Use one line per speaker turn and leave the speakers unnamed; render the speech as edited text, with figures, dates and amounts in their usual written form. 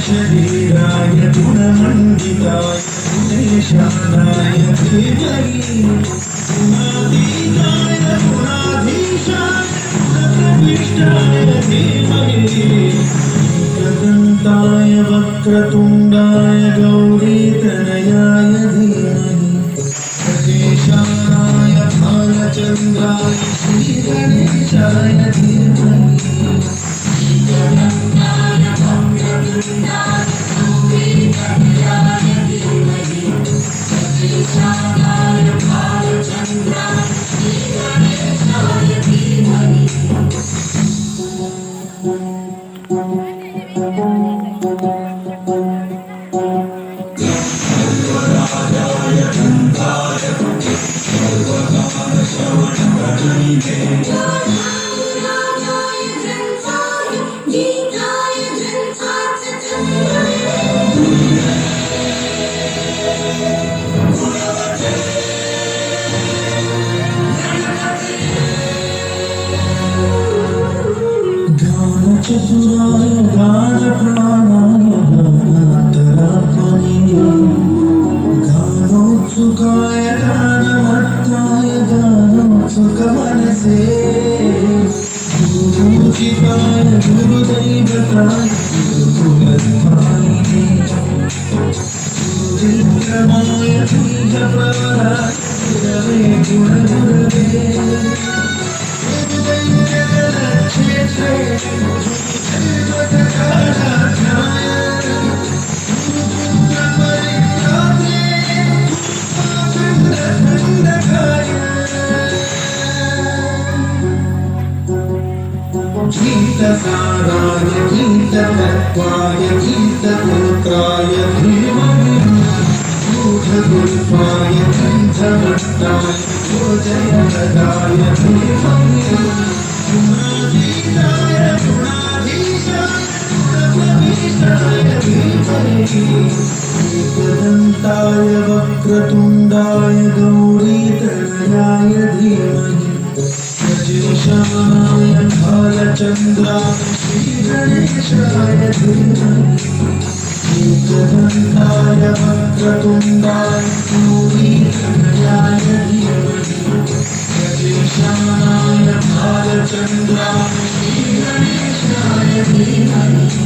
शरीराय गुणमण्डिताय गुणेशानाय धीमहि गुणातीताय गुणाधीशाय गुणप्रविष्टाय धीमहि एकदन्ताय वक्रतुण्डाय गौरीतनयाय धीमहि गणेशाय भालचन्द्राय श्रीगणेशाय धीमहि चतुराय गानप्राणाय गानान्तरात्मने गानोत्सुकाय गानमत्ताय गानोत्सुकमनसे गुरुपूजिताय गुरुदैवताय गुरुकुलध्यायिने गुरुविक्रमाय बीजप्रवराय गुरवे गुणगुरवे गीतसाराय गीततत्त्वाय गीतपुत्राय धीमहि गूढगुल्फाय गन्धमट्टाय गोजयप्रदाय धीमहि गुणातीताय गुणाधीशाय गुणप्रविष्टाय धीमहि एकदन्ताय वक्रतुण्डाय गौरीतनयाय धीमहि गणेशाय भालचन्द्राय श्रीगणेशाय धीमहि एकदन्ताय वक्रतुण्डाय गौरीतनयाय धीमहि गणेशाय भालचन्द्राय श्रीगणेशाय धीमहि